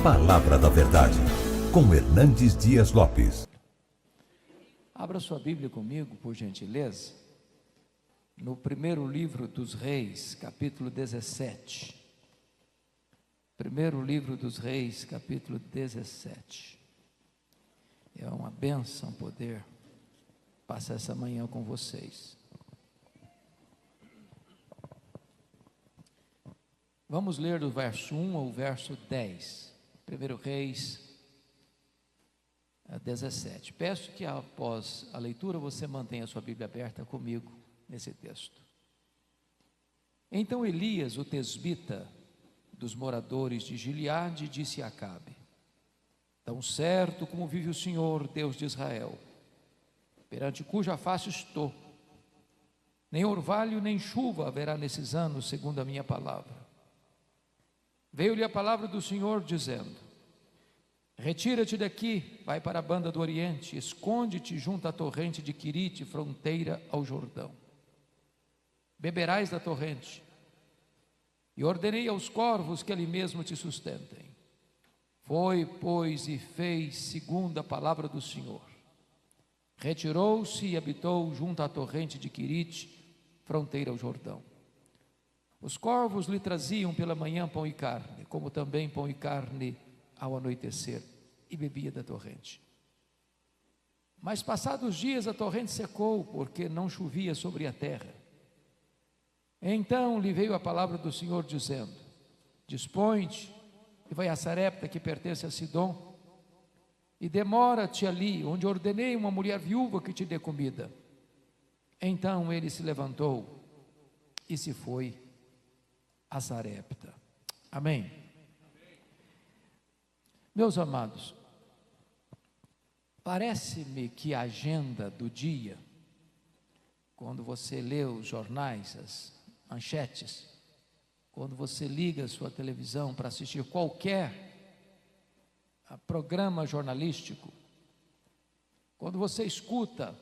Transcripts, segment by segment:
Palavra da Verdade, com Hernandes Dias Lopes. Abra sua Bíblia comigo, por gentileza, no primeiro livro dos Reis, capítulo 17. Primeiro livro dos Reis, capítulo 17. É uma bênção poder passar essa manhã com vocês. Vamos ler do verso 1 ao verso 10. Primeiro Reis 17. Peço que após a leitura você mantenha a sua Bíblia aberta comigo nesse texto. Então Elias, o tesbita dos moradores de Gileade, disse a Acabe: tão certo como vive o Senhor, Deus de Israel, perante cuja face estou, nem orvalho nem chuva haverá nesses anos, segundo a minha palavra. Veio-lhe a palavra do Senhor dizendo: retira-te daqui, vai para a banda do Oriente, esconde-te junto à torrente de Quirite, fronteira ao Jordão. Beberás da torrente, e ordenei aos corvos que ali mesmo te sustentem. Foi, pois, e fez segundo a palavra do Senhor. Retirou-se e habitou junto à torrente de Quirite, fronteira ao Jordão. Os corvos lhe traziam pela manhã pão e carne, como também pão e carne ao anoitecer, e bebia da torrente. Mas passados dias a torrente secou, porque não chovia sobre a terra. Então lhe veio a palavra do Senhor dizendo: dispõe-te e vai a Sarepta, que pertence a Sidom, e demora-te ali, onde ordenei uma mulher viúva que te dê comida. Então ele se levantou e se foi a Sarepta. Amém. Meus amados, parece-me que a agenda do dia, quando você lê os jornais, as manchetes, quando você liga a sua televisão para assistir qualquer programa jornalístico, quando você escuta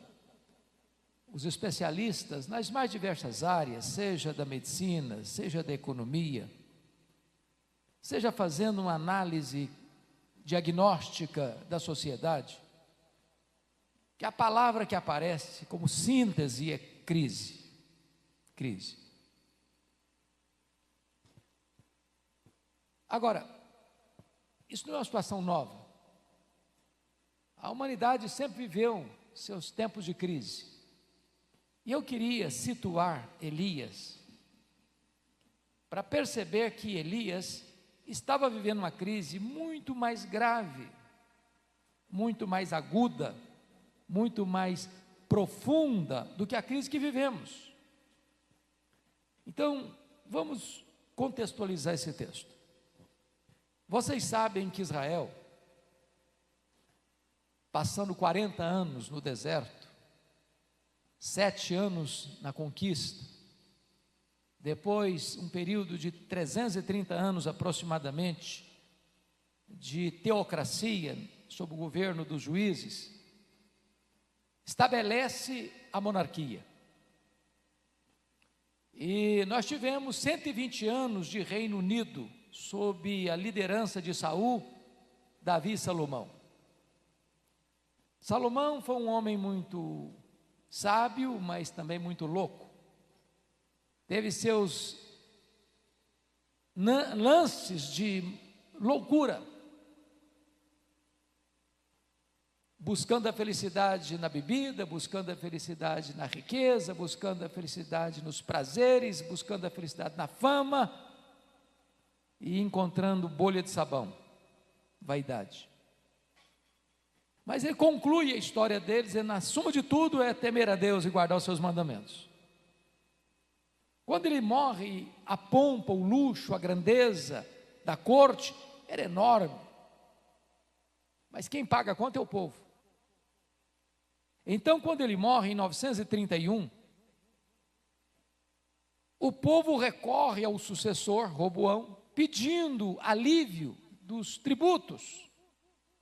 os especialistas nas mais diversas áreas, seja da medicina, seja da economia, seja fazendo uma análise diagnóstica da sociedade, que a palavra que aparece como síntese é crise. Crise. Agora, isso não é uma situação nova. A humanidade sempre viveu seus tempos de crise. E eu queria situar Elias, para perceber que Elias estava vivendo uma crise muito mais grave, muito mais aguda, muito mais profunda do que a crise que vivemos. Então, vamos contextualizar esse texto. Vocês sabem que Israel, passando 40 anos no deserto, 7 anos na conquista, depois um período de 330 anos aproximadamente, de teocracia, sob o governo dos juízes, estabelece a monarquia. E nós tivemos 120 anos de Reino Unido, sob a liderança de Saul, Davi e Salomão. Salomão foi um homem muito sábio, mas também muito louco. Teve seus lances de loucura, buscando a felicidade na bebida, buscando a felicidade na riqueza, buscando a felicidade nos prazeres, buscando a felicidade na fama, e encontrando bolha de sabão, vaidade. Mas ele conclui a história dele dizendo: na suma de tudo é temer a Deus e guardar os seus mandamentos. Quando ele morre, a pompa, o luxo, a grandeza da corte era enorme, mas quem paga a conta é o povo. Então, quando ele morre em 931, o povo recorre ao sucessor, Roboão, pedindo alívio dos tributos.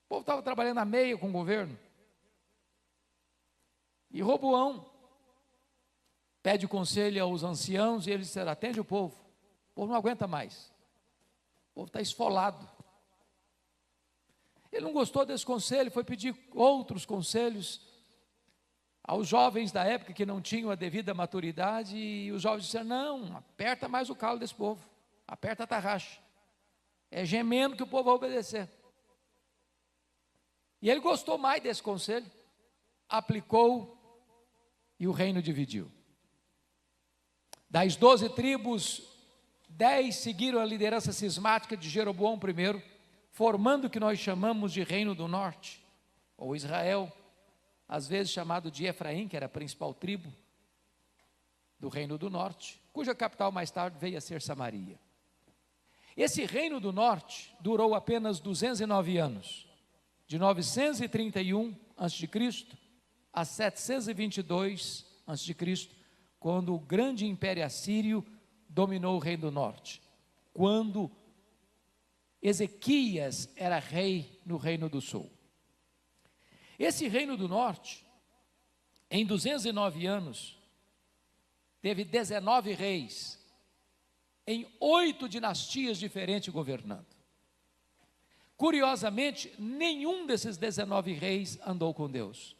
O povo estava trabalhando a meio com o governo. E Roboão pede conselho aos anciãos, e eles disseram: atende o povo não aguenta mais, o povo está esfolado, Ele não gostou desse conselho, foi pedir outros conselhos aos jovens da época que não tinham a devida maturidade, e os jovens disseram: não, aperta mais o calo desse povo, aperta a tarraxa, é gemendo que o povo vai obedecer. E ele gostou mais desse conselho, aplicou, e o reino dividiu. Das 12 tribos, 10 seguiram a liderança cismática de Jeroboão I, formando o que nós chamamos de Reino do Norte, ou Israel, às vezes chamado de Efraim, que era a principal tribo do Reino do Norte, cuja capital mais tarde veio a ser Samaria. Esse Reino do Norte durou apenas 209 anos, de 931 a.C. a 722 a.C., quando o grande império assírio dominou o Reino do Norte, quando Ezequias era rei no Reino do Sul. Esse Reino do Norte, em 209 anos, teve 19 reis, em 8 dinastias diferentes governando. Curiosamente, nenhum desses 19 reis andou com Deus.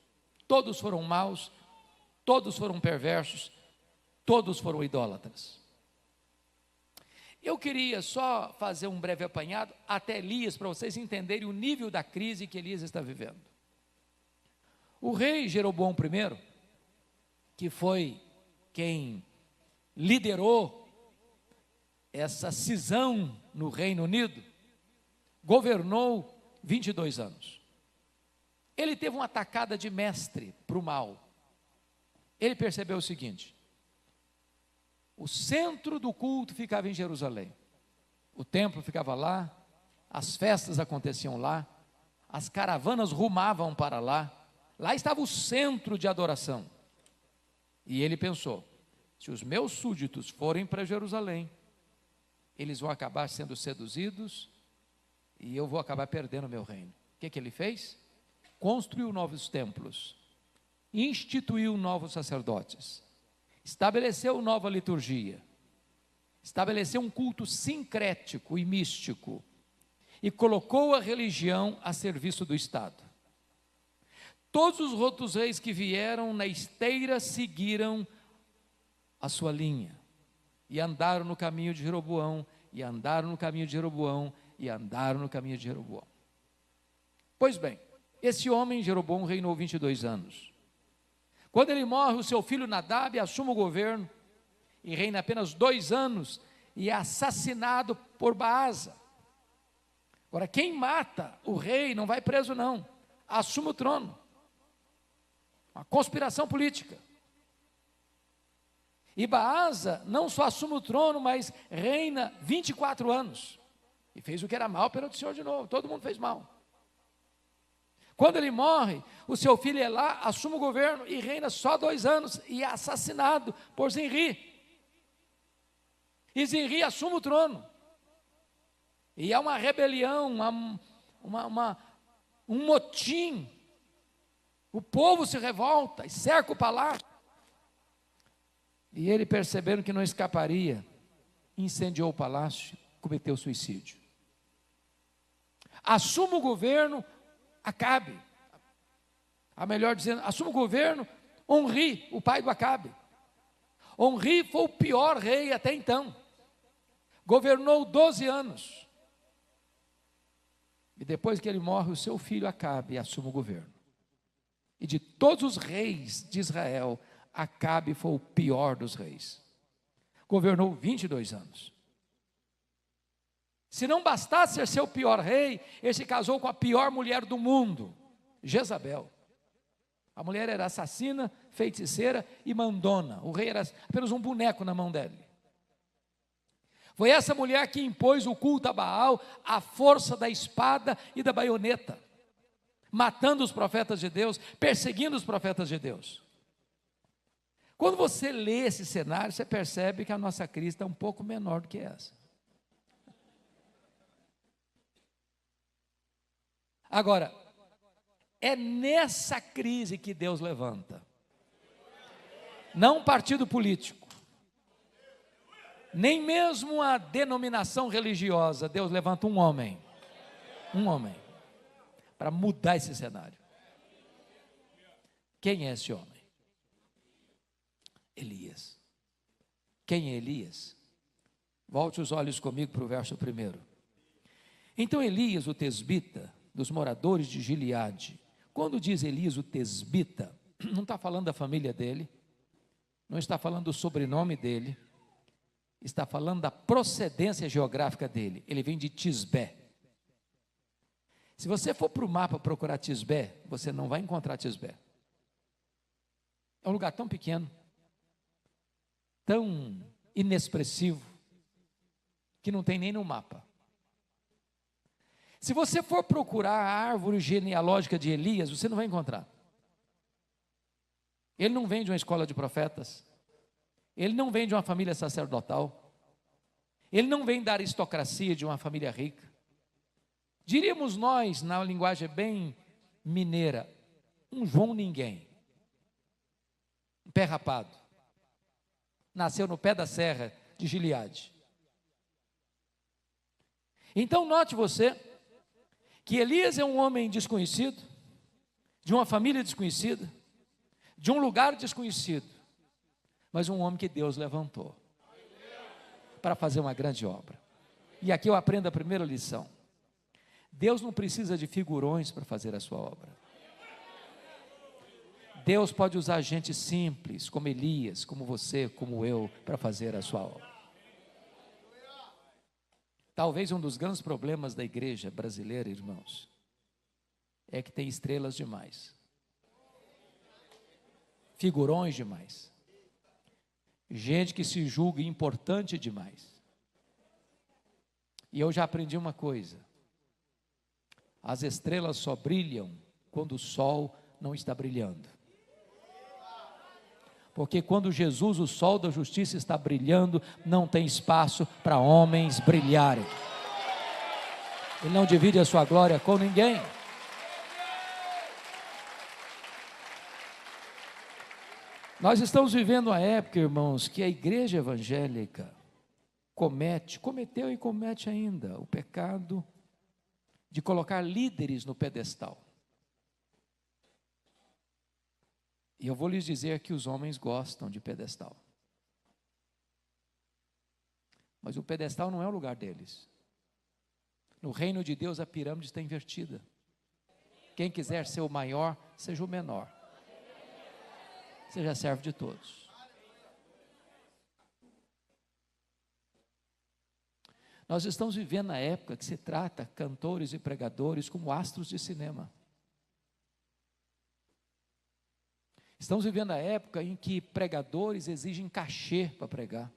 Todos foram maus, todos foram perversos, todos foram idólatras. Eu queria só fazer um breve apanhado até Elias, para vocês entenderem o nível da crise que Elias está vivendo. O rei Jeroboão I, que foi quem liderou essa cisão no Reino Unido, governou 22 anos. Ele teve uma tacada de mestre para o mal. Ele percebeu o seguinte: o centro do culto ficava em Jerusalém, o templo ficava lá, as festas aconteciam lá, as caravanas rumavam para lá, lá estava o centro de adoração. E ele pensou: se os meus súditos forem para Jerusalém, eles vão acabar sendo seduzidos e eu vou acabar perdendo o meu reino. O que ele fez? Construiu novos templos, instituiu novos sacerdotes, estabeleceu nova liturgia, estabeleceu um culto sincrético e místico, e colocou a religião a serviço do Estado. Todos os outros reis que vieram na esteira seguiram a sua linha, e andaram no caminho de Jeroboão, e andaram no caminho de Jeroboão, e andaram no caminho de Jeroboão. Pois bem, esse homem, Jeroboão, reinou 22 anos. Quando ele morre, o seu filho Nadab assume o governo, e reina apenas 2 anos, e é assassinado por Baasa. Agora, quem mata o rei não vai preso não, assume o trono. Uma conspiração política. E Baasa não só assume o trono, mas reina 24 anos. E fez o que era mal perante o Senhor de novo, todo mundo fez mal. Quando ele morre, o seu filho Elá assume o governo e reina só 2 anos, e é assassinado por Zinri. E Zinri assume o trono. E há uma rebelião, um motim. O povo se revolta e cerca o palácio. E ele, percebendo que não escaparia, incendiou o palácio, cometeu suicídio. Assume o governo Acabe. A melhor dizendo, assume o governo Onri, o pai do Acabe. Onri foi o pior rei até então. Governou 12 anos. E depois que ele morre, o seu filho Acabe assume o governo. E de todos os reis de Israel, Acabe foi o pior dos reis. Governou 22 anos. Se não bastasse ser seu pior rei, ele se casou com a pior mulher do mundo, Jezabel. A mulher era assassina, feiticeira e mandona. O rei era apenas um boneco na mão dele. Foi essa mulher que impôs o culto a Baal, à força da espada e da baioneta, matando os profetas de Deus, perseguindo os profetas de Deus. Quando você lê esse cenário, você percebe que a nossa crise está um pouco menor do que essa. Agora, é nessa crise que Deus levanta. Não um partido político, nem mesmo a denominação religiosa. Deus levanta um homem. Um homem. para mudar esse cenário. Quem é esse homem? Elias. Quem é Elias? Volte os olhos comigo para o verso 1. Então Elias, o tesbita, dos moradores de Gileade. Quando diz Elias, o tesbita, não está falando da família dele, não está falando do sobrenome dele, está falando da procedência geográfica dele. Ele vem de Tisbé. Se você for para o mapa procurar Tisbé, você não vai encontrar Tisbé. É um lugar tão pequeno, tão inexpressivo, que não tem nem no mapa. Se você for procurar a árvore genealógica de Elias, você não vai encontrar. Ele não vem de uma escola de profetas, ele não vem de uma família sacerdotal, ele não vem da aristocracia de uma família rica. Diríamos nós, na linguagem bem mineira, um João ninguém, um pé rapado, nasceu no pé da serra de Gileade. Então note você, que Elias é um homem desconhecido, de uma família desconhecida, de um lugar desconhecido, mas um homem que Deus levantou para fazer uma grande obra. E aqui eu aprendo a primeira lição: Deus não precisa de figurões para fazer a sua obra. Deus pode usar gente simples, como Elias, como você, como eu, para fazer a sua obra. Talvez um dos grandes problemas da igreja brasileira, irmãos, é que tem estrelas demais, figurões demais, gente que se julga importante demais. E eu já aprendi uma coisa: as estrelas só brilham quando o sol não está brilhando. Porque quando Jesus, o sol da justiça, está brilhando, não tem espaço para homens brilharem. Ele não divide a sua glória com ninguém. Nós estamos vivendo uma época, irmãos, que a igreja evangélica cometeu e comete ainda o pecado de colocar líderes no pedestal. E eu vou lhes dizer que os homens gostam de pedestal. Mas o pedestal não é o lugar deles. No reino de Deus a pirâmide está invertida. Quem quiser ser o maior, seja o menor. Seja servo de todos. Nós estamos vivendo na época que se trata cantores e pregadores como astros de cinema. Estamos vivendo a época em que pregadores exigem cachê para pregar.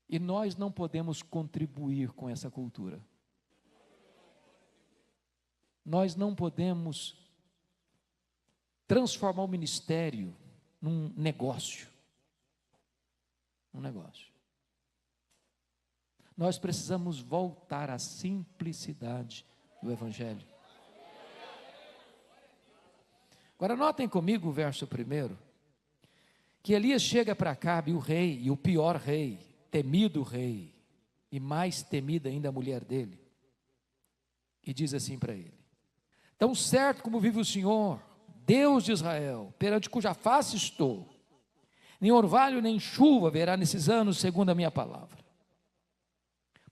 E nós não podemos contribuir com essa cultura. Nós não podemos transformar o ministério num negócio. Nós precisamos voltar à simplicidade do Evangelho. Agora notem comigo o verso 1, que Elias chega para Acabe, o rei, e o pior rei, temido rei, e mais temida ainda a mulher dele, e diz assim para ele: tão certo como vive o Senhor, Deus de Israel, perante cuja face estou, nem orvalho nem chuva haverá nesses anos, segundo a minha palavra.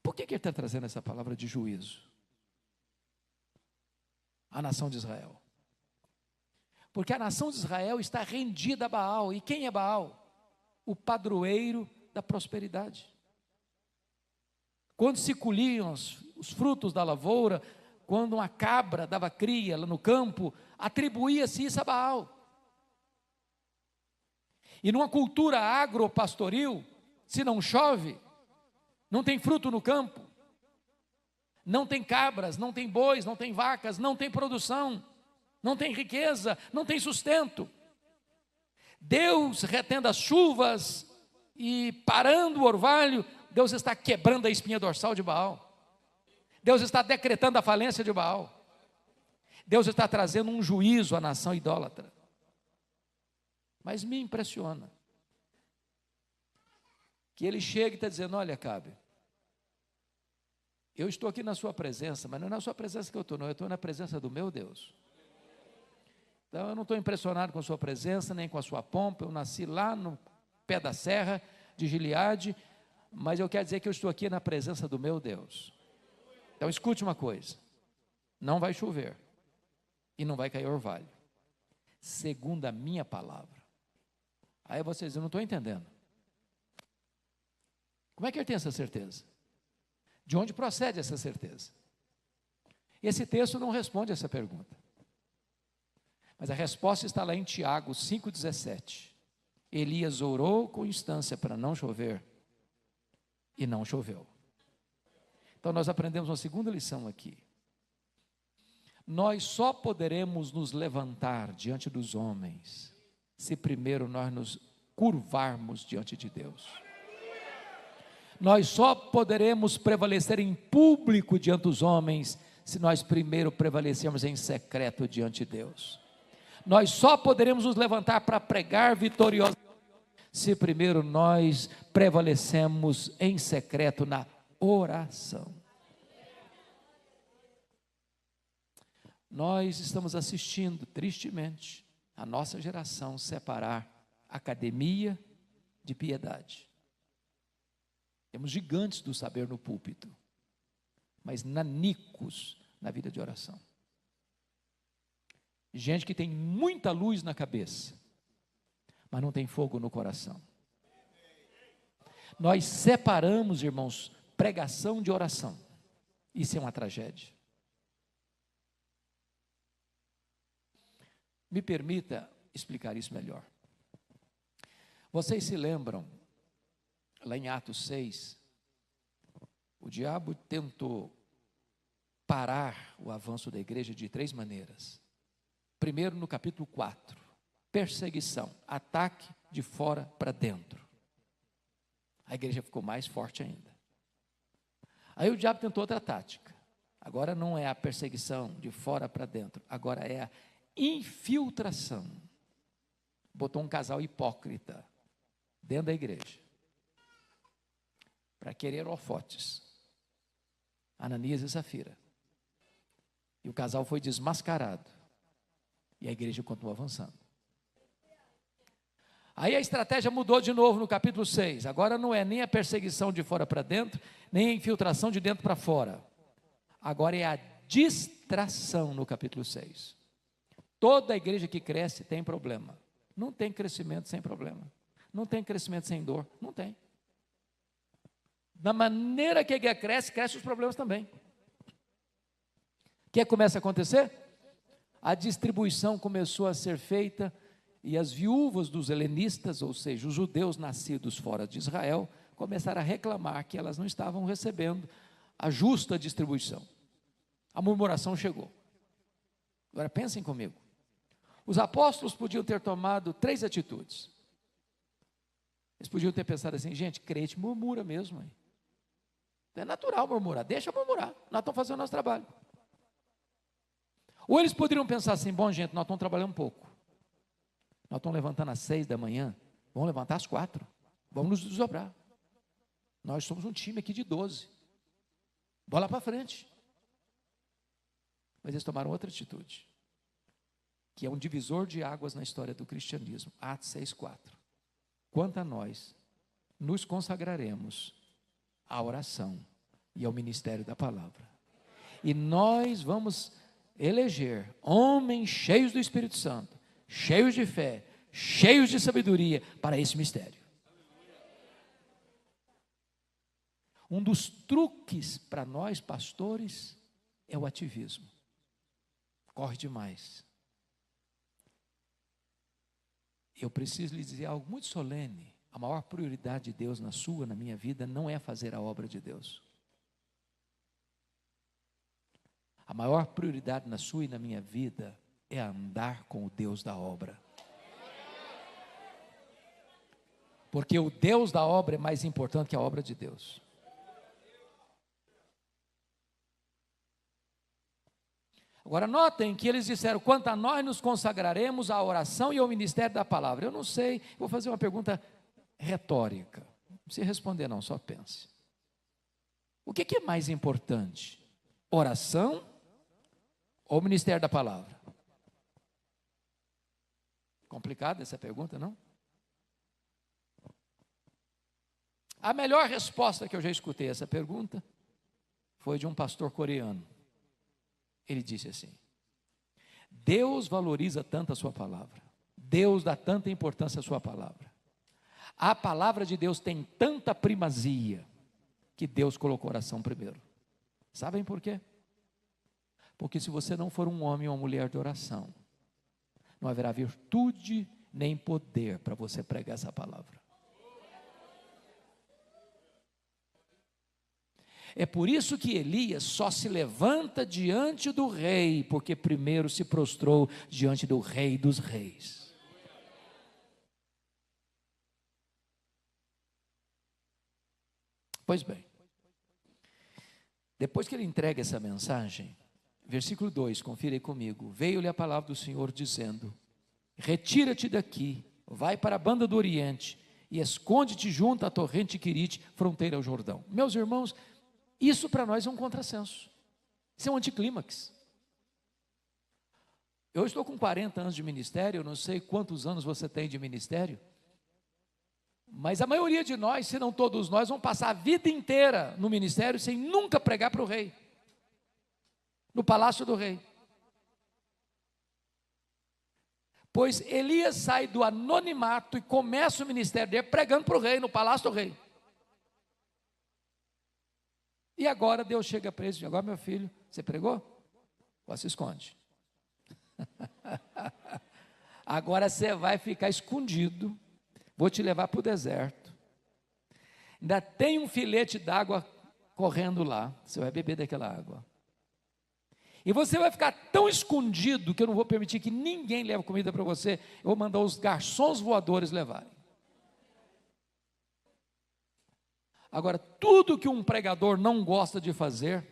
Por que ele está trazendo essa palavra de juízo à nação de Israel? Porque a nação de Israel está rendida a Baal. E quem é Baal? O padroeiro da prosperidade. Quando se colhiam os frutos da lavoura, quando uma cabra dava cria lá no campo, atribuía-se isso a Baal. E numa cultura agropastoril, se não chove, não tem fruto no campo, não tem cabras, não tem bois, não tem vacas, não tem produção, não tem riqueza, não tem sustento. Deus retendo as chuvas e parando o orvalho, Deus está quebrando a espinha dorsal de Baal. Deus está decretando a falência de Baal. Deus está trazendo um juízo à nação idólatra. Mas me impressiona que ele chega e está dizendo: olha, Acabe, Eu estou aqui na sua presença, mas não é na sua presença que eu estou na presença do meu Deus. Então eu não estou impressionado com a sua presença, nem com a sua pompa. Eu nasci lá no pé da serra de Gileade, mas eu quero dizer que eu estou aqui na presença do meu Deus. Então escute uma coisa: não vai chover e não vai cair orvalho, segundo a minha palavra. Aí vocês, eu não estou entendendo. Como é que ele tem essa certeza? De onde procede essa certeza? Esse texto não responde essa pergunta, mas a resposta está lá em Tiago 5,17. Elias orou com instância para não chover, e não choveu. Então nós aprendemos uma segunda lição aqui. Nós só poderemos nos levantar diante dos homens se primeiro nós nos curvarmos diante de Deus. Nós só poderemos prevalecer em público diante dos homens se nós primeiro prevalecermos em secreto diante de Deus. Nós só poderemos nos levantar para pregar vitoriosos se primeiro nós prevalecemos em secreto na oração. Nós estamos assistindo, tristemente, a nossa geração separar academia de piedade. Temos gigantes do saber no púlpito, mas nanicos na vida de oração. Gente que tem muita luz na cabeça, mas não tem fogo no coração. Nós separamos, irmãos, pregação de oração. Isso é uma tragédia. Me permita explicar isso melhor. Vocês se lembram, lá em Atos 6, o diabo tentou parar o avanço da igreja de 3 maneiras. Primeiro, no capítulo 4, perseguição, ataque de fora para dentro. A igreja ficou mais forte ainda. Aí o diabo tentou outra tática. Agora não é a perseguição de fora para dentro, agora é a infiltração. Botou um casal hipócrita dentro da igreja para querer holofotes, Ananias e Safira. E o casal foi desmascarado e a igreja continuou avançando. Aí a estratégia mudou de novo no capítulo 6. Agora não é nem a perseguição de fora para dentro, nem a infiltração de dentro para fora. Agora é a distração no capítulo 6. Toda a igreja que cresce tem problema. Não tem crescimento sem problema. Não tem crescimento sem dor. Não tem. Da maneira que a igreja cresce, crescem os problemas também. O que começa a acontecer? A distribuição começou a ser feita e as viúvas dos helenistas, ou seja, os judeus nascidos fora de Israel, começaram a reclamar que elas não estavam recebendo a justa distribuição. A murmuração chegou. Agora pensem comigo. Os apóstolos podiam ter tomado 3 atitudes. Eles podiam ter pensado assim: gente, crente murmura mesmo. Hein? É natural murmurar, deixa murmurar, nós estamos fazendo o nosso trabalho. Ou eles poderiam pensar assim: bom, gente, nós estamos trabalhando um pouco. Nós estamos levantando às 6 da manhã, vamos levantar às 4, vamos nos desdobrar. Nós somos um time aqui de 12, bola para frente. Mas eles tomaram outra atitude, que é um divisor de águas na história do cristianismo. Atos 6,4. Quanto a nós, nos consagraremos à oração e ao ministério da palavra. E nós vamos eleger homens cheios do Espírito Santo, cheios de fé, cheios de sabedoria para esse mistério. Um dos truques para nós pastores é o ativismo. Corre demais. Eu preciso lhe dizer algo muito solene. A maior prioridade de Deus na sua, na minha vida, não é fazer a obra de Deus. A maior prioridade na sua e na minha vida é andar com o Deus da obra. Porque o Deus da obra é mais importante que a obra de Deus. Agora notem que eles disseram: quanto a nós nos consagraremos à oração e ao ministério da palavra. Eu não sei, vou fazer uma pergunta retórica. Não precisa responder não, só pense. O que é mais importante? Oração ou ministério da palavra? Complicada essa pergunta, não? A melhor resposta que eu já escutei a essa pergunta foi de um pastor coreano. Ele disse assim: Deus valoriza tanto a sua palavra, Deus dá tanta importância à sua palavra, a palavra de Deus tem tanta primazia, que Deus colocou a oração primeiro. Sabem por quê? Porque se você não for um homem ou uma mulher de oração, não haverá virtude nem poder para você pregar essa palavra. É por isso que Elias só se levanta diante do rei, porque primeiro se prostrou diante do rei dos reis. Pois bem, depois que ele entrega essa mensagem, versículo 2, confira aí comigo. Veio-lhe a palavra do Senhor dizendo: retira-te daqui, vai para a banda do Oriente e esconde-te junto à torrente Querite, fronteira ao Jordão. Meus irmãos, isso para nós é um contrassenso, isso é um anticlímax. Eu estou com 40 anos de ministério, eu não sei quantos anos você tem de ministério, mas a maioria de nós, se não todos nós, vão passar a vida inteira no ministério sem nunca pregar para o rei, no palácio do rei. Pois Elias sai do anonimato e começa o ministério dele pregando para o rei, no palácio do rei. E agora Deus chega para ele e diz: agora, meu filho, você pregou? Agora se esconde. Agora você vai ficar escondido, vou te levar para o deserto. Ainda tem um filete d'água correndo lá, você vai beber daquela água. E você vai ficar tão escondido que eu não vou permitir que ninguém leve comida para você. Eu vou mandar os garçons voadores levarem. Agora, tudo que um pregador não gosta de fazer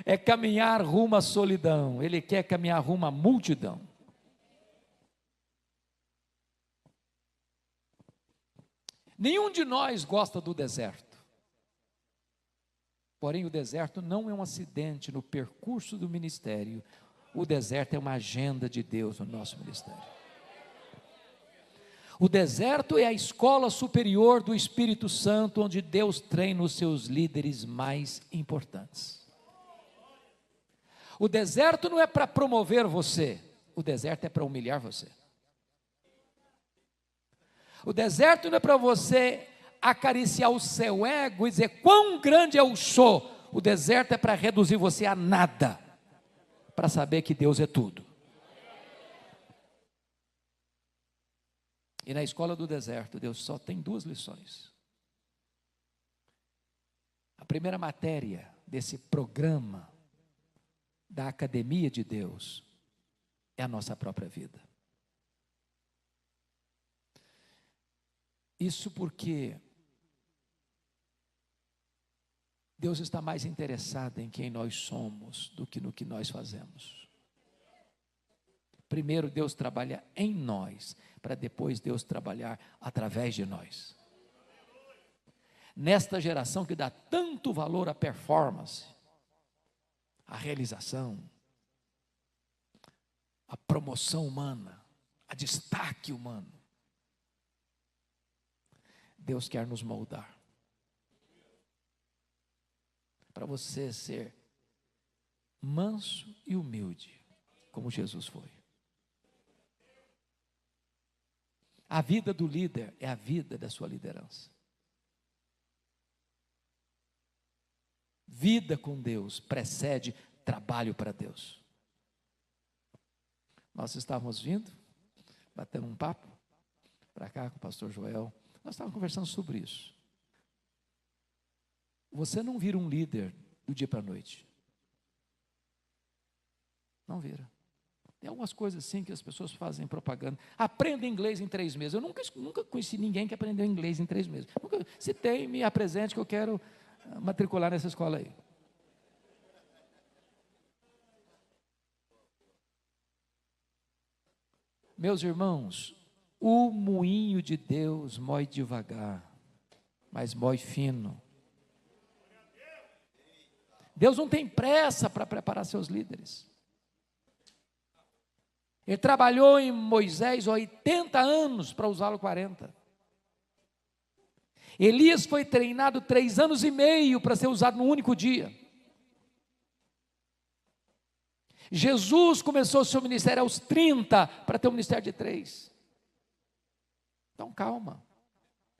é caminhar rumo à solidão. Ele quer caminhar rumo à multidão. Nenhum de nós gosta do deserto. Porém, o deserto não é um acidente no percurso do ministério. O deserto é uma agenda de Deus no nosso ministério. O deserto é a escola superior do Espírito Santo, onde Deus treina os seus líderes mais importantes. O deserto não é para promover você, o deserto é para humilhar você. O deserto não é para você acariciar o seu ego e dizer quão grande eu sou. O deserto é para reduzir você a nada, para saber que Deus é tudo. E na escola do deserto, Deus só tem 2 lições. A primeira matéria desse programa da Academia de Deus é a nossa própria vida. Isso porque Deus está mais interessado em quem nós somos do que no que nós fazemos. Primeiro Deus trabalha em nós, para depois Deus trabalhar através de nós. Nesta geração que dá tanto valor à performance, à realização, à promoção humana, a destaque humano, Deus quer nos moldar, para você ser manso e humilde, como Jesus foi. A vida do líder é a vida da sua liderança. Vida com Deus precede trabalho para Deus. Nós estávamos vindo, batendo um papo, para cá com o pastor Joel, nós estávamos conversando sobre isso. Você não vira um líder do dia para a noite. Não vira. Tem algumas coisas assim que as pessoas fazem propaganda. Aprenda inglês em 3 meses. Eu nunca conheci ninguém que aprendeu inglês em 3 meses. Se tem, me apresente que eu quero matricular nessa escola aí. Meus irmãos, o moinho de Deus moe devagar. mas mói fino. Deus não tem pressa para preparar seus líderes. Ele trabalhou em Moisés 80 anos para usá-lo 40. Elias foi treinado 3 anos e meio para ser usado num único dia. Jesus começou seu ministério aos 30 para ter um ministério de 3. Então calma,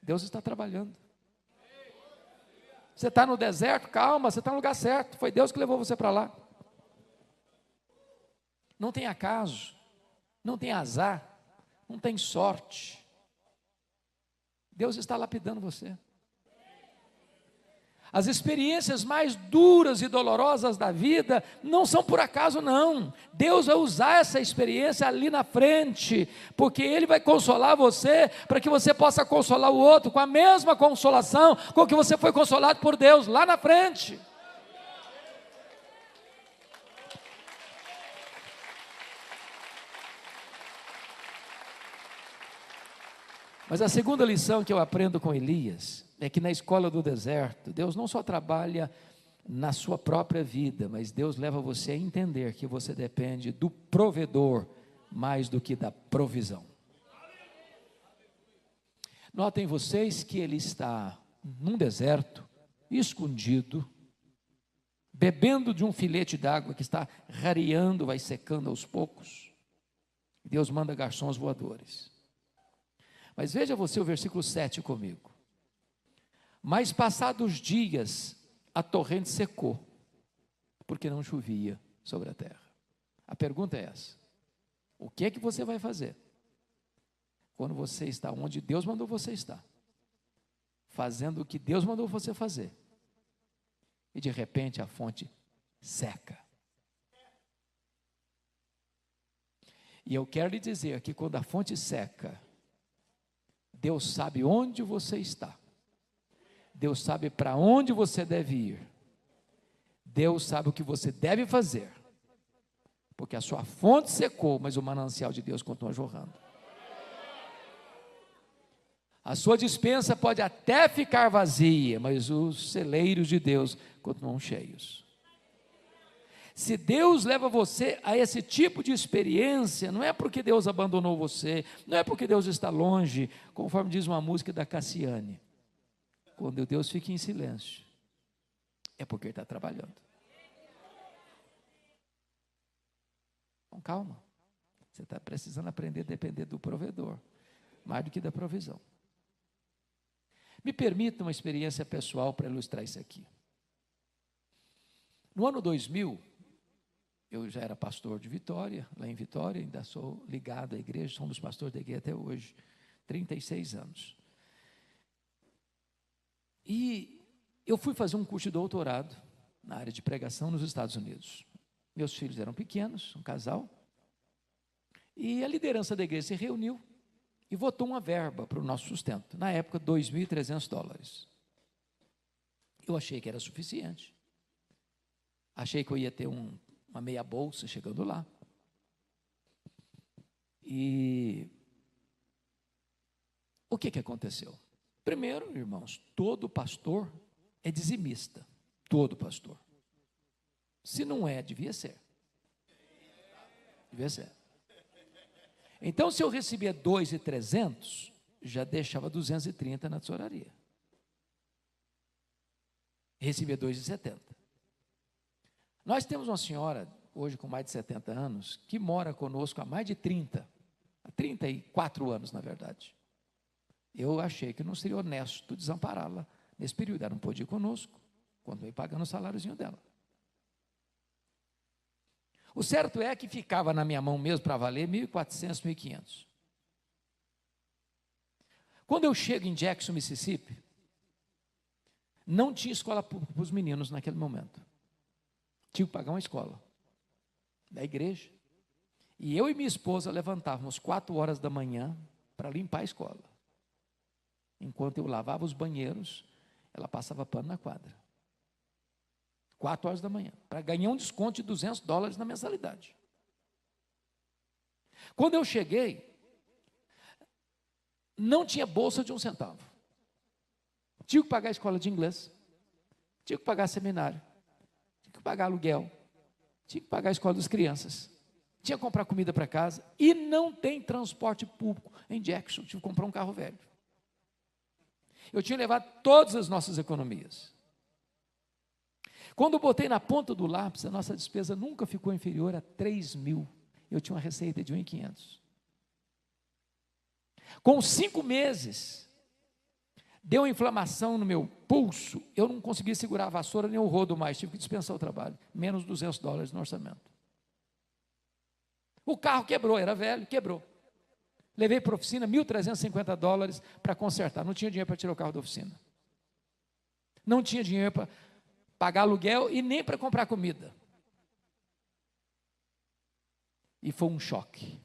Deus está trabalhando. Você está no deserto, calma, você está no lugar certo, foi Deus que levou você para lá. Não tem acaso, não tem azar, não tem sorte. Deus está lapidando você. As experiências mais duras e dolorosas da vida não são por acaso, não. Deus vai usar essa experiência ali na frente, porque Ele vai consolar você, para que você possa consolar o outro com a mesma consolação com que você foi consolado por Deus lá na frente. Mas a segunda lição que eu aprendo com Elias é que na escola do deserto, Deus não só trabalha na sua própria vida, mas Deus leva você a entender que você depende do provedor mais do que da provisão. Notem vocês que ele está num deserto, escondido, bebendo de um filete d'água que está rareando, vai secando aos poucos. Deus manda garçons voadores. Mas veja você o versículo 7 comigo. Mas passados dias, a torrente secou, porque não chovia sobre a terra. A pergunta é essa: o que é que você vai fazer quando você está onde Deus mandou você estar, fazendo o que Deus mandou você fazer, e de repente a fonte seca? E eu quero lhe dizer que quando a fonte seca, Deus sabe onde você está, Deus sabe para onde você deve ir, Deus sabe o que você deve fazer, porque a sua fonte secou, mas o manancial de Deus continua jorrando. A sua despensa pode até ficar vazia, mas os celeiros de Deus continuam cheios. Se Deus leva você a esse tipo de experiência, não é porque Deus abandonou você, não é porque Deus está longe, conforme diz uma música da Cassiane. Quando Deus fica em silêncio, é porque Ele está trabalhando. Então calma, você está precisando aprender a depender do provedor, mais do que da provisão. Me permita uma experiência pessoal para ilustrar isso aqui. No ano 2000, eu já era pastor de Vitória, lá em Vitória, ainda sou ligado à igreja, sou um dos pastores da igreja até hoje, 36 anos. E eu fui fazer um curso de doutorado na área de pregação nos Estados Unidos. Meus filhos eram pequenos, um casal, e a liderança da igreja se reuniu e votou uma verba para o nosso sustento, na época $2.300. Eu achei que era suficiente, achei que eu ia ter uma meia bolsa chegando lá. E o que aconteceu? Primeiro, irmãos, todo pastor é dizimista, todo pastor. Se não é, devia ser. Devia ser. Então, se eu recebia 2.300, já deixava 230 na tesouraria. Recebia 2.70. Nós temos uma senhora, hoje com mais de 70 anos, que mora conosco há mais de 34 anos, na verdade. Eu achei que não seria honesto desampará-la nesse período. Ela não podia ir conosco, quando veio pagando o saláriozinho dela. O certo é que ficava na minha mão mesmo para valer 1.400, 1.500. Quando eu chego em Jackson, Mississippi, não tinha escola pública para os meninos naquele momento. Tinha que pagar uma escola da igreja. E eu e minha esposa levantávamos 4 horas da manhã para limpar a escola. Enquanto eu lavava os banheiros, ela passava pano na quadra. 4 horas da manhã, para ganhar um desconto de $200 na mensalidade. Quando eu cheguei, não tinha bolsa de 1 centavo. Tinha que pagar a escola de inglês, tinha que pagar seminário, tinha que pagar aluguel, tinha que pagar a escola das crianças, tinha que comprar comida para casa, e não tem transporte público em Jackson, tive que comprar um carro velho. Eu tinha levado todas as nossas economias. Quando eu botei na ponta do lápis, a nossa despesa nunca ficou inferior a 3.000. Eu tinha uma receita de 1.500. Com 5 meses, deu uma inflamação no meu pulso, eu não conseguia segurar a vassoura nem o rodo mais, tive que dispensar o trabalho, menos $200 no orçamento. O carro quebrou, era velho, quebrou. Levei para a oficina $1.350 para consertar, não tinha dinheiro para tirar o carro da oficina. Não tinha dinheiro para pagar aluguel e nem para comprar comida. E foi um choque,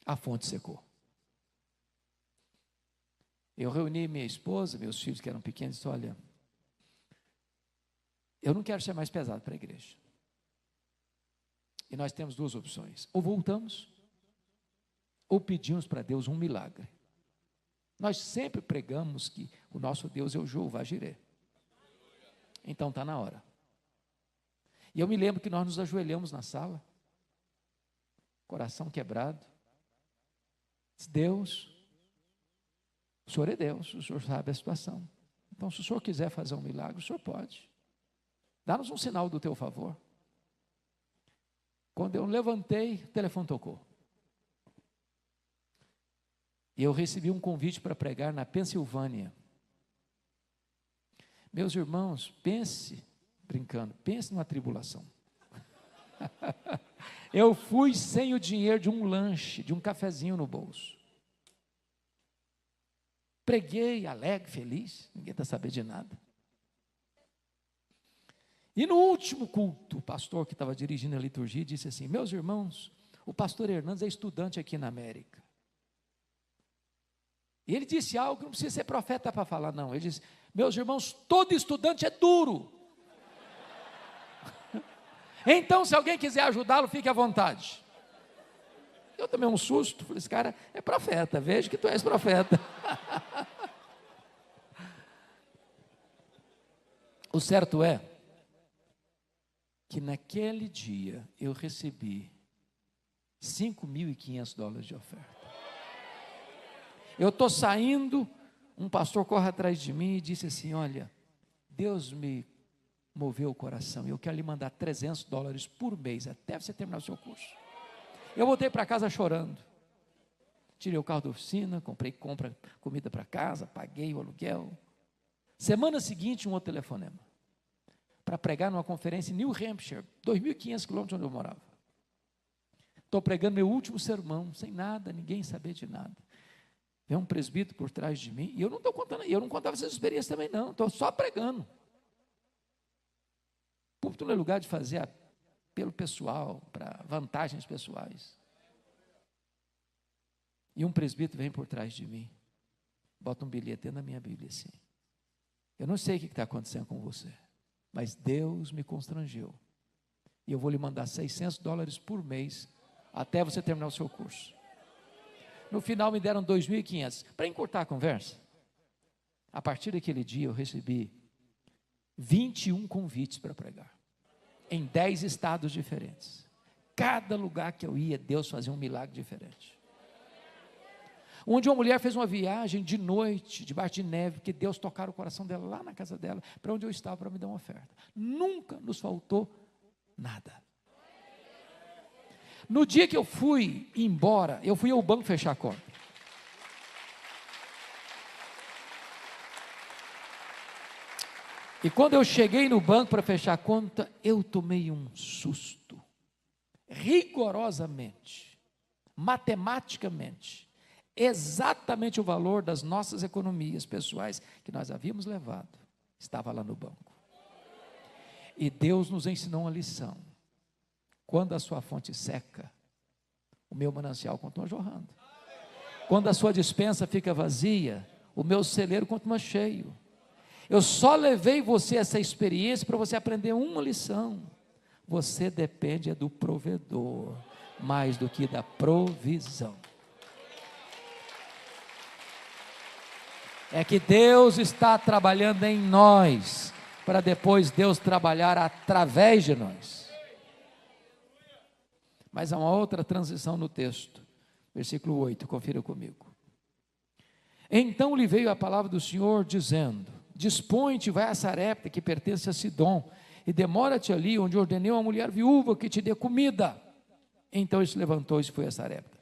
a fonte secou. Eu reuni minha esposa, meus filhos que eram pequenos, e disse: olha, eu não quero ser mais pesado para a igreja. E nós temos 2 opções: ou voltamos, ou pedimos para Deus um milagre. Nós sempre pregamos que o nosso Deus é o Jeová Jireh. Então está na hora. E eu me lembro que nós nos ajoelhamos na sala, coração quebrado. Deus, o Senhor é Deus, o Senhor sabe a situação. Então, se o Senhor quiser fazer um milagre, o Senhor pode. Dá-nos um sinal do teu favor. Quando eu levantei, o telefone tocou. E eu recebi um convite para pregar na Pensilvânia. Meus irmãos, pense numa tribulação. Eu fui sem o dinheiro de um lanche, de um cafezinho no bolso. Preguei, alegre, feliz, ninguém está sabendo de nada. E no último culto, o pastor que estava dirigindo a liturgia disse assim: meus irmãos, o pastor Hernandes é estudante aqui na América. E ele disse algo que não precisa ser profeta para falar, não. Ele disse: meus irmãos, todo estudante é duro. Então, se alguém quiser ajudá-lo, fique à vontade. Eu tomei um susto, falei: esse cara é profeta, vejo que tu és profeta. O certo é que naquele dia eu recebi $5.500 de oferta. Eu estou saindo, um pastor corre atrás de mim e disse assim: olha, Deus me moveu o coração, eu quero lhe mandar $300 por mês, até você terminar o seu curso. Eu voltei para casa chorando, tirei o carro da oficina, comprei comida para casa, paguei o aluguel. Semana seguinte, um outro telefonema, para pregar numa conferência em New Hampshire, 2.500 quilômetros onde eu morava. Estou pregando meu último sermão, sem nada, ninguém saber de nada. Vem um presbítero por trás de mim, e eu não estou contando, eu não contava essas experiências também não, estou só pregando. O púlpito não é lugar de fazer apelo pessoal, para vantagens pessoais. E um presbítero vem por trás de mim, bota um bilhete dentro da minha Bíblia assim: eu não sei o que está acontecendo com você, mas Deus me constrangeu, e eu vou lhe mandar $600 por mês, até você terminar o seu curso. No final me deram 2.500. Para encurtar a conversa, a partir daquele dia eu recebi 21 convites para pregar, em 10 estados diferentes. Cada lugar que eu ia, Deus fazia um milagre diferente. Onde uma mulher fez uma viagem de noite, debaixo de neve, porque Deus tocara o coração dela lá na casa dela, para onde eu estava, para me dar uma oferta. Nunca nos faltou nada. No dia que eu fui embora, eu fui ao banco fechar a conta. E quando eu cheguei no banco para fechar a conta, eu tomei um susto. Rigorosamente, matematicamente, exatamente o valor das nossas economias pessoais que nós havíamos levado, estava lá no banco. E Deus nos ensinou uma lição: quando a sua fonte seca, o meu manancial continua jorrando. Quando a sua despensa fica vazia, o meu celeiro continua cheio. Eu só levei você essa experiência para você aprender uma lição: você depende do provedor, mais do que da provisão. É que Deus está trabalhando em nós, para depois Deus trabalhar através de nós. Mas há uma outra transição no texto, versículo 8, confira comigo. Então lhe veio a palavra do Senhor, dizendo: dispõe-te, vai a Sarepta, que pertence a Sidom, e demora-te ali, onde ordenei uma mulher viúva que te dê comida. Então ele se levantou e foi a Sarepta.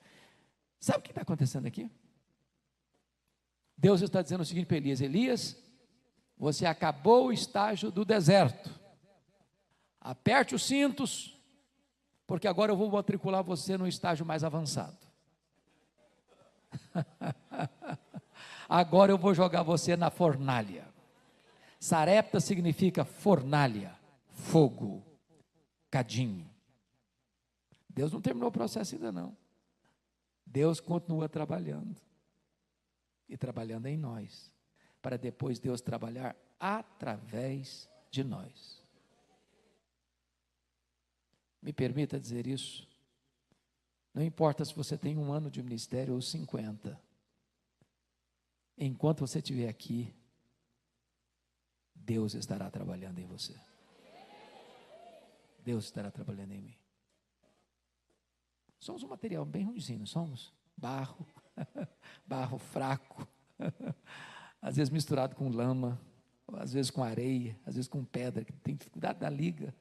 Sabe o que está acontecendo aqui? Deus está dizendo o seguinte para Elias: Elias, você acabou o estágio do deserto, aperte os cintos, porque agora eu vou matricular você no estágio mais avançado. Agora eu vou jogar você na fornalha. Sarepta significa fornalha, fogo, cadinho. Deus não terminou o processo ainda não. Deus continua trabalhando, e trabalhando em nós, para depois Deus trabalhar através de nós. Me permita dizer isso, não importa se você tem 1 ano de ministério ou 50, enquanto você estiver aqui, Deus estará trabalhando em você. Deus estará trabalhando em mim. Somos um material bem ruimzinho, não somos? Barro, barro fraco, às vezes misturado com lama, às vezes com areia, às vezes com pedra, que tem dificuldade da liga.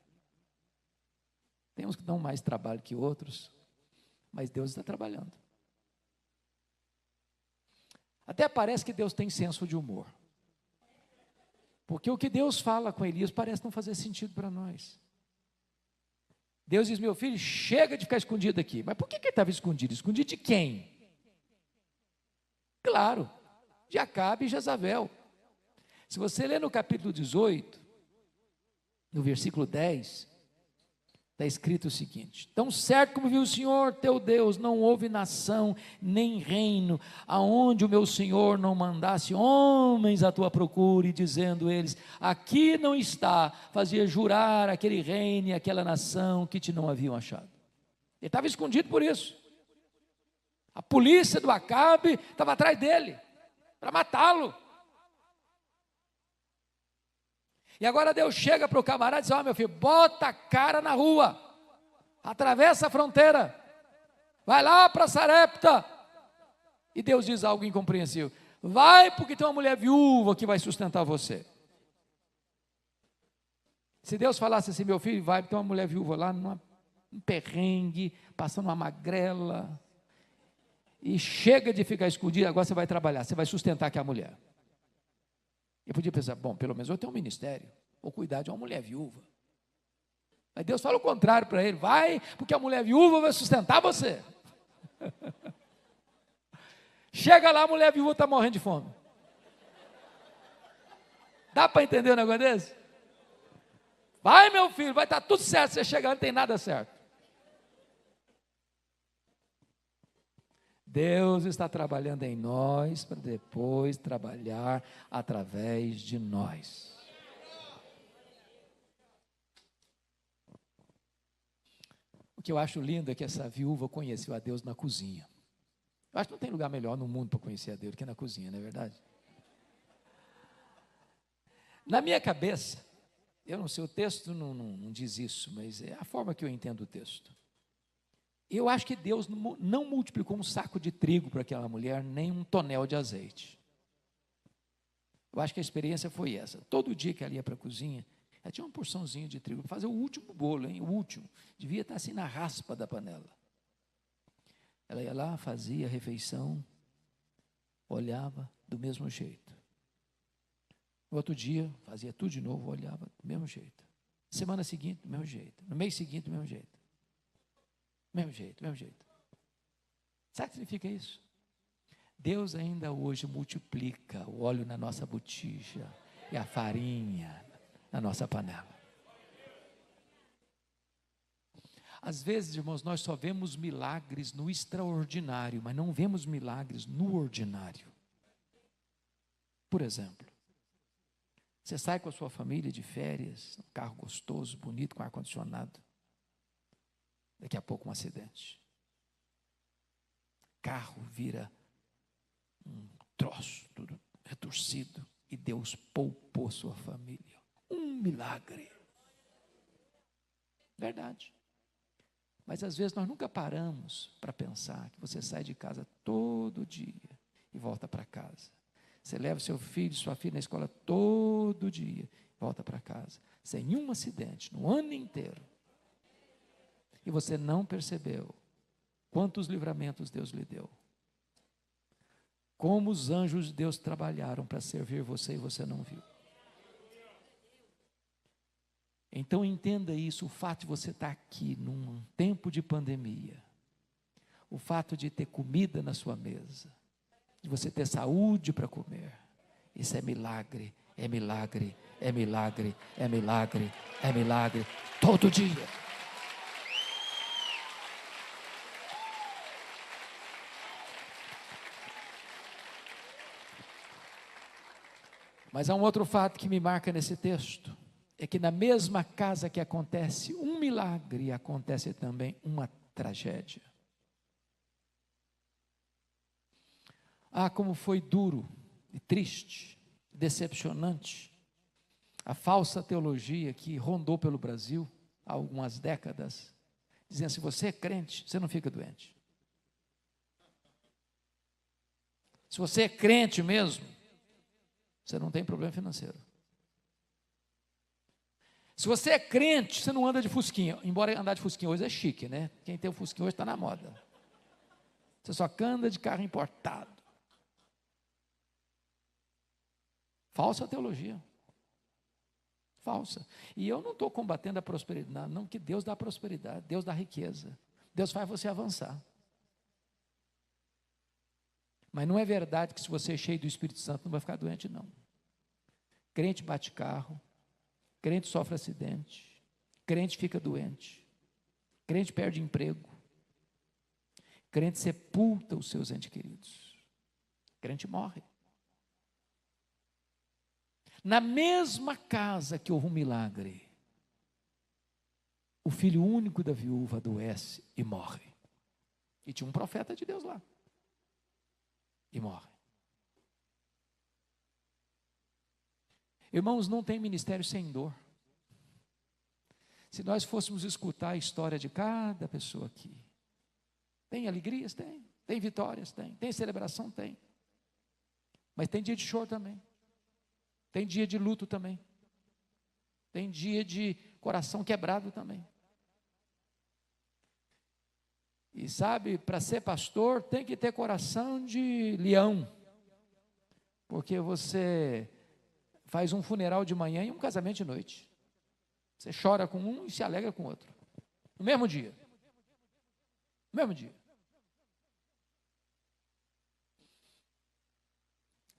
Tem uns que dão mais trabalho que outros, mas Deus está trabalhando. Até parece que Deus tem senso de humor, porque o que Deus fala com Elias parece não fazer sentido para nós. Deus diz: meu filho, chega de ficar escondido aqui. Mas por que ele estava escondido? Escondido de quem? Claro, de Acabe e Jezabel. Se você ler no capítulo 18, no versículo 10, está escrito o seguinte: tão certo como viu o Senhor teu Deus, não houve nação nem reino aonde o meu Senhor não mandasse homens à tua procura, e dizendo eles: aqui não está, fazia jurar aquele reino e aquela nação que te não haviam achado. Ele estava escondido por isso. A polícia do Acabe estava atrás dele para matá-lo. E agora Deus chega para o camarada e diz: ó, meu filho, bota a cara na rua, atravessa a fronteira, vai lá para Sarepta. E Deus diz algo incompreensível: vai, porque tem uma mulher viúva que vai sustentar você. Se Deus falasse assim: meu filho, vai, porque tem uma mulher viúva lá num perrengue, passando uma magrela, e chega de ficar escondido, agora você vai trabalhar, você vai sustentar aquela mulher. Eu podia pensar: bom, pelo menos eu tenho um ministério, vou cuidar de uma mulher viúva. Mas Deus fala o contrário para ele: vai, porque a mulher viúva vai sustentar você. Chega lá, a mulher viúva está morrendo de fome. Dá para entender um negócio desse? Vai, meu filho, vai estar tudo certo, você chegar, não tem nada certo. Deus está trabalhando em nós para depois trabalhar através de nós. O que eu acho lindo é que essa viúva conheceu a Deus na cozinha. Eu acho que não tem lugar melhor no mundo para conhecer a Deus do que na cozinha, não é verdade? Na minha cabeça, eu não sei, o texto não diz isso, mas é a forma que eu entendo o texto. Eu acho que Deus não multiplicou um saco de trigo para aquela mulher, nem um tonel de azeite. Eu acho que a experiência foi essa. Todo dia que ela ia para a cozinha, ela tinha uma porçãozinha de trigo para fazer o último bolo, hein? O último. Devia estar assim na raspa da panela. Ela ia lá, fazia a refeição, olhava do mesmo jeito. No outro dia, fazia tudo de novo, olhava do mesmo jeito. Semana seguinte, do mesmo jeito. No mês seguinte, do mesmo jeito. Mesmo jeito, mesmo jeito. Sabe o que significa isso? Deus ainda hoje multiplica o óleo na nossa botija e a farinha na nossa panela. Às vezes, irmãos, nós só vemos milagres no extraordinário, mas não vemos milagres no ordinário. Por exemplo, você sai com a sua família de férias, um carro gostoso, bonito, com ar-condicionado. Daqui a pouco um acidente. Carro vira um troço, tudo retorcido, e Deus poupou sua família. Um milagre. Verdade. Mas às vezes nós nunca paramos para pensar que você sai de casa todo dia e volta para casa. Você leva seu filho, sua filha na escola todo dia, volta para casa, sem um acidente, no ano inteiro. E você não percebeu quantos livramentos Deus lhe deu. Como os anjos de Deus trabalharam para servir você e você não viu. Então entenda isso, o fato de você estar aqui num tempo de pandemia, o fato de ter comida na sua mesa, de você ter saúde para comer, isso é milagre, é milagre, é milagre, é milagre, é milagre, todo dia. Mas há um outro fato que me marca nesse texto, é que na mesma casa que acontece um milagre, acontece também uma tragédia. Ah, como foi duro e triste, decepcionante, a falsa teologia que rondou pelo Brasil há algumas décadas, dizendo: se você é crente, você não fica doente. Se você é crente mesmo, você não tem problema financeiro. Se você é crente, você não anda de fusquinha, embora andar de fusquinha hoje é chique, né? Quem tem o fusquinha hoje está na moda. Você só anda de carro importado. Falsa teologia. Falsa. E eu não estou combatendo a prosperidade, não, que Deus dá prosperidade, Deus dá riqueza. Deus faz você avançar. Mas não é verdade que se você é cheio do Espírito Santo não vai ficar doente, não. Crente bate carro, crente sofre acidente, crente fica doente, crente perde emprego, crente sepulta os seus entes queridos, crente morre. Na mesma casa que houve um milagre, o filho único da viúva adoece e morre. E tinha um profeta de Deus lá. E morre. Irmãos, não tem ministério sem dor. Se nós fôssemos escutar a história de cada pessoa aqui, tem alegrias? Tem. Tem vitórias? Tem. Tem celebração? Tem. Mas tem dia de choro também. Tem dia de luto também. Tem dia de coração quebrado também. E sabe, para ser pastor tem que ter coração de leão. Porque você faz um funeral de manhã e um casamento de noite. Você chora com um e se alegra com o outro. No mesmo dia. No mesmo dia.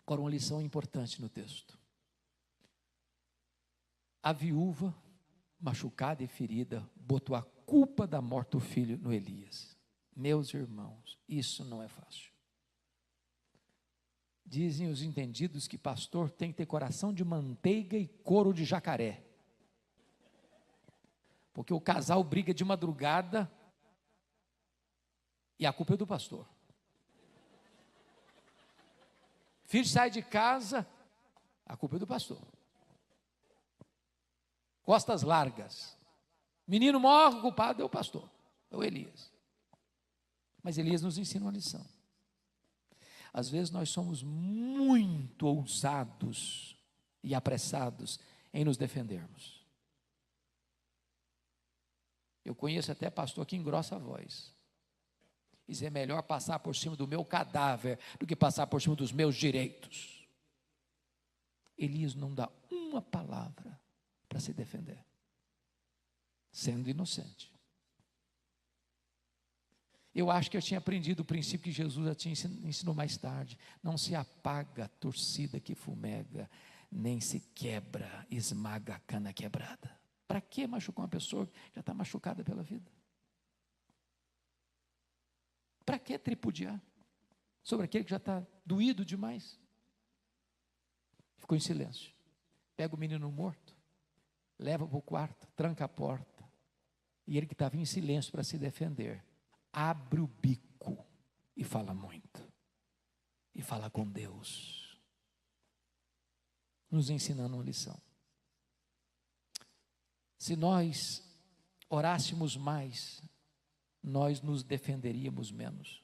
Agora, uma lição importante no texto. A viúva, machucada e ferida, botou a culpa da morte do filho no Elias. Meus irmãos, isso não é fácil. Dizem os entendidos que pastor tem que ter coração de manteiga e couro de jacaré. Porque o casal briga de madrugada e a culpa é do pastor. Filho sai de casa, a culpa é do pastor. Costas largas. Menino morre, o culpado é o pastor, é o Elias. Mas Elias nos ensina uma lição. Às vezes nós somos muito ousados e apressados em nos defendermos. Eu conheço até pastor que engrossa a voz. Diz: é melhor passar por cima do meu cadáver do que passar por cima dos meus direitos. Elias não dá uma palavra para se defender, sendo inocente. Eu acho que eu tinha aprendido o princípio que Jesus já tinha ensinou mais tarde. Não se apaga a torcida que fumega, nem se quebra, esmaga a cana quebrada. Para que machucar uma pessoa que já está machucada pela vida? Para que tripudiar sobre aquele que já está doído demais? Ficou em silêncio. Pega o menino morto, leva para o quarto, tranca a porta. E ele que estava em silêncio para se defender, abre o bico e fala muito. E fala com Deus. nos ensinando uma lição. Se nós orássemos mais, nós nos defenderíamos menos.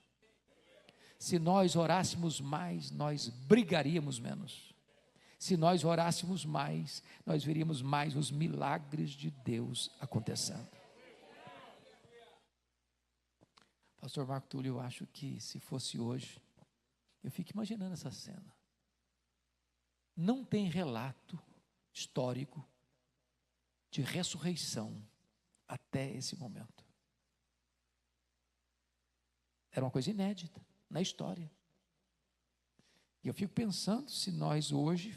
Se nós orássemos mais, nós brigaríamos menos. Se nós orássemos mais, nós veríamos mais os milagres de Deus acontecendo. Pastor Marco Túlio, eu acho que se fosse hoje, eu fico imaginando essa cena. Não tem relato histórico de ressurreição até esse momento. Era uma coisa inédita na história. E eu fico pensando se nós hoje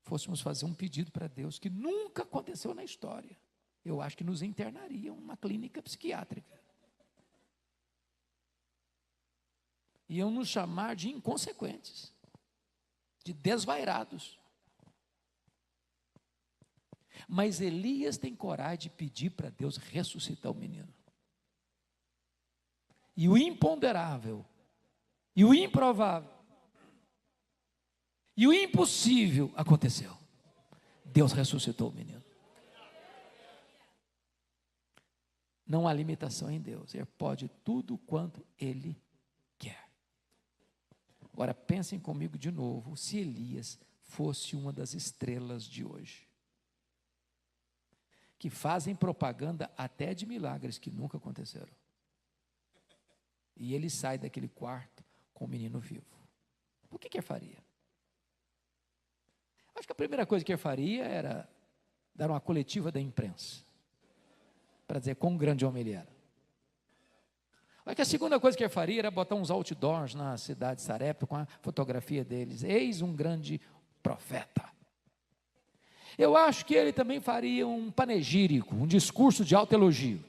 fôssemos fazer um pedido para Deus que nunca aconteceu na história, eu acho que nos internariam numa clínica psiquiátrica. Iam nos chamar de inconsequentes, de desvairados. Mas Elias tem coragem de pedir para Deus ressuscitar o menino. E o imponderável, e o improvável, e o impossível aconteceu. Deus ressuscitou o menino. Não há limitação em Deus. Ele pode tudo quanto Ele quer. Agora pensem comigo de novo, se Elias fosse uma das estrelas de hoje, que fazem propaganda até de milagres que nunca aconteceram. E ele sai daquele quarto com o menino vivo. O que ele faria? Acho que a primeira coisa que ele faria era dar uma coletiva da imprensa, para dizer quão grande homem ele era. Acho que a segunda coisa que ele faria era botar uns outdoors na cidade de Sarepta com a fotografia deles. Eis um grande profeta. Eu acho que ele também faria um panegírico, um discurso de alto elogio.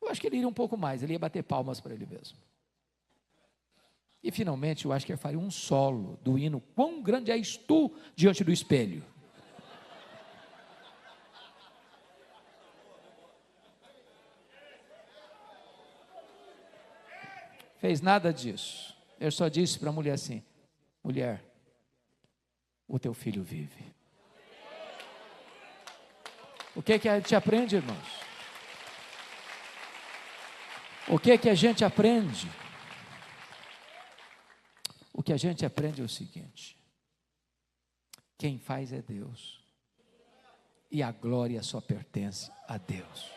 Eu acho que ele iria um pouco mais, ele ia bater palmas para ele mesmo. E finalmente, eu acho que ele faria um solo do hino, quão grande és tu diante do espelho. Fez nada disso. Eu só disse para a mulher assim: mulher, o teu filho vive. O que a gente aprende, irmãos? O que a gente aprende? O que a gente aprende é o seguinte: quem faz é Deus, e a glória só pertence a Deus.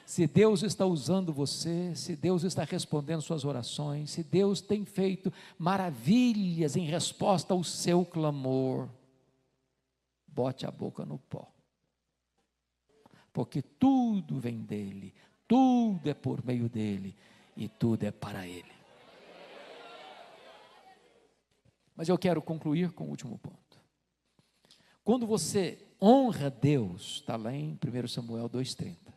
Se Deus está usando você, se Deus está respondendo suas orações, se Deus tem feito maravilhas em resposta ao seu clamor, bote a boca no pó, porque tudo vem dele, tudo é por meio dele e tudo é para ele. Mas eu quero concluir com o último ponto. Quando você honra Deus, está lá em 1 Samuel 2,30,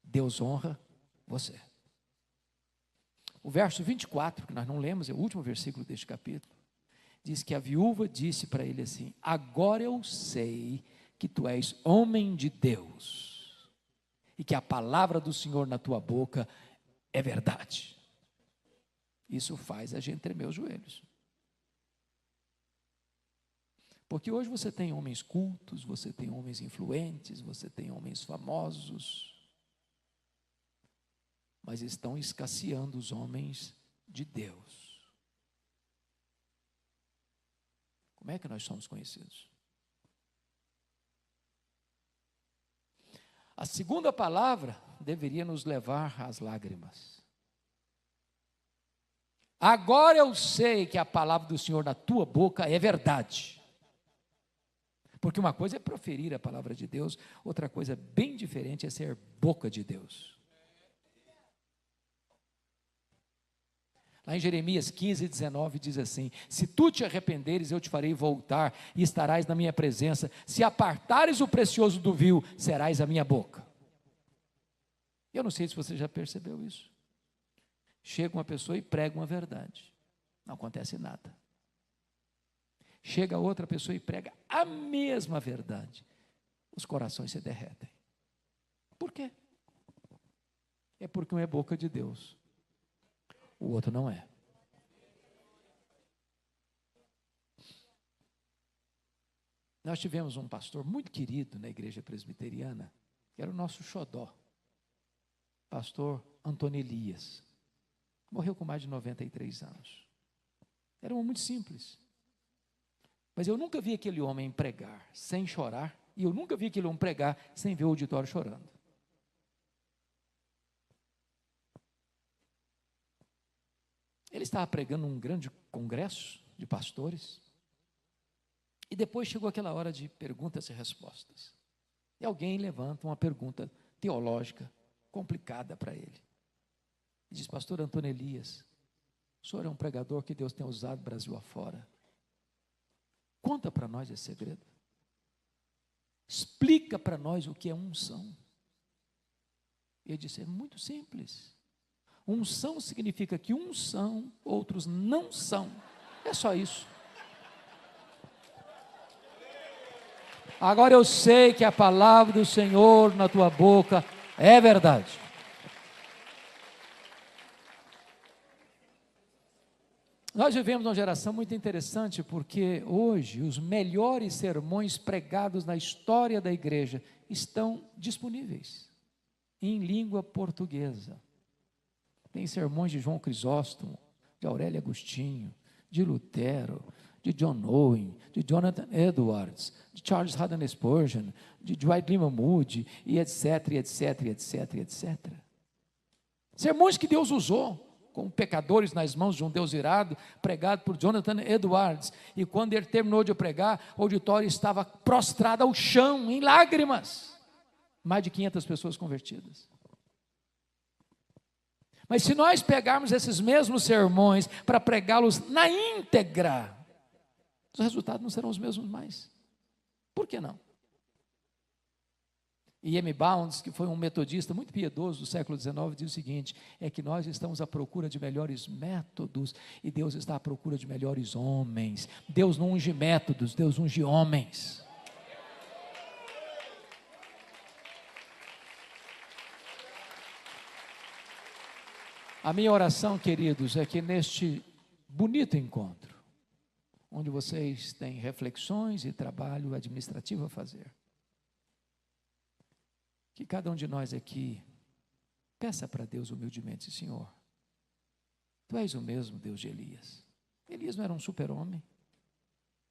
Deus honra você. O verso 24, que nós não lemos, é o último versículo deste capítulo, diz que a viúva disse para ele assim: agora eu sei que tu és homem de Deus, e que a palavra do Senhor na tua boca é verdade. Isso faz a gente tremer os joelhos. Porque hoje você tem homens cultos, você tem homens influentes, você tem homens famosos, mas estão escasseando os homens de Deus. Como é que nós somos conhecidos? A segunda palavra deveria nos levar às lágrimas. Agora eu sei que a palavra do Senhor na tua boca é verdade. Porque uma coisa é proferir a palavra de Deus, outra coisa bem diferente é ser boca de Deus. Lá em Jeremias 15:19 diz assim: se tu te arrependeres, eu te farei voltar e estarás na minha presença. Se apartares o precioso do vil, serás a minha boca. Eu não sei se você já percebeu isso. Chega uma pessoa e prega uma verdade, não acontece nada. Chega outra pessoa e prega a mesma verdade, os corações se derretem. Por quê? É porque um é boca de Deus, o outro não é. Nós tivemos um pastor muito querido na igreja presbiteriana, que era o nosso xodó, pastor Antônio Elias. Morreu com mais de 93 anos. Era um homem muito simples. Mas eu nunca vi aquele homem pregar sem chorar, e eu nunca vi aquele homem pregar sem ver o auditório chorando. Ele estava pregando num grande congresso de pastores, e depois chegou aquela hora de perguntas e respostas. E alguém levanta uma pergunta teológica complicada para ele. E diz: pastor Antônio Elias, o senhor é um pregador que Deus tem usado Brasil afora. Conta para nós esse segredo. Explica para nós o que é unção. Ele disse: é muito simples. Unção significa que uns são, outros não são. É só isso. Agora eu sei que a palavra do Senhor na tua boca é verdade. Nós vivemos uma geração muito interessante, porque hoje os melhores sermões pregados na história da igreja estão disponíveis em língua portuguesa. Tem sermões de João Crisóstomo, de Aurélio Agostinho, de Lutero, de John Owen, de Jonathan Edwards, de Charles Haddon Spurgeon, de Dwight Lyman Moody, e etc, etc, etc, etc. Sermões que Deus usou como pecadores nas mãos de um Deus irado, pregado por Jonathan Edwards, e quando ele terminou de pregar, o auditório estava prostrado ao chão, em lágrimas. Mais de 500 pessoas convertidas. Mas se nós pegarmos esses mesmos sermões para pregá-los na íntegra, os resultados não serão os mesmos mais. Por que não? E M. Bounds, que foi um metodista muito piedoso do século XIX, diz o seguinte: é que nós estamos à procura de melhores métodos e Deus está à procura de melhores homens. Deus não unge métodos, Deus unge homens. A minha oração, queridos, é que neste bonito encontro, onde vocês têm reflexões e trabalho administrativo a fazer, que cada um de nós aqui peça para Deus humildemente: Senhor, Tu és o mesmo Deus de Elias. Elias não era um super-homem,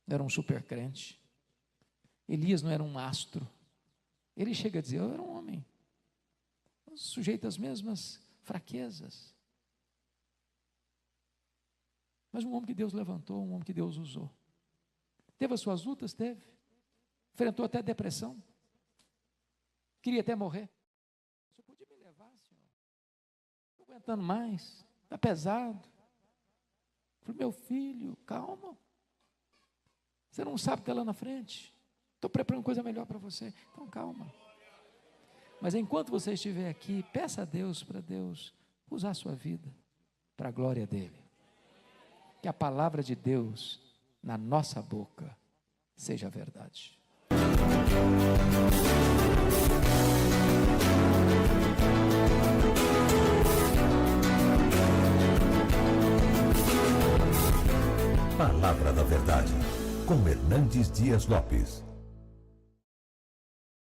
não era um super-crente, Elias não era um astro. Ele chega a dizer: eu era um homem, sujeito às mesmas fraquezas, mas um homem que Deus levantou, um homem que Deus usou. Teve as suas lutas? Teve. Enfrentou até depressão. Queria até morrer. Você podia me levar, Senhor? Não estou aguentando mais. Está pesado. Falei: meu filho, calma. Você não sabe o que está lá na frente. Estou preparando coisa melhor para você. Então calma. Mas enquanto você estiver aqui, peça a Deus para Deus usar a sua vida para a glória dEle. Que a palavra de Deus na nossa boca seja verdade. Palavra da Verdade, com Hernandes Dias Lopes.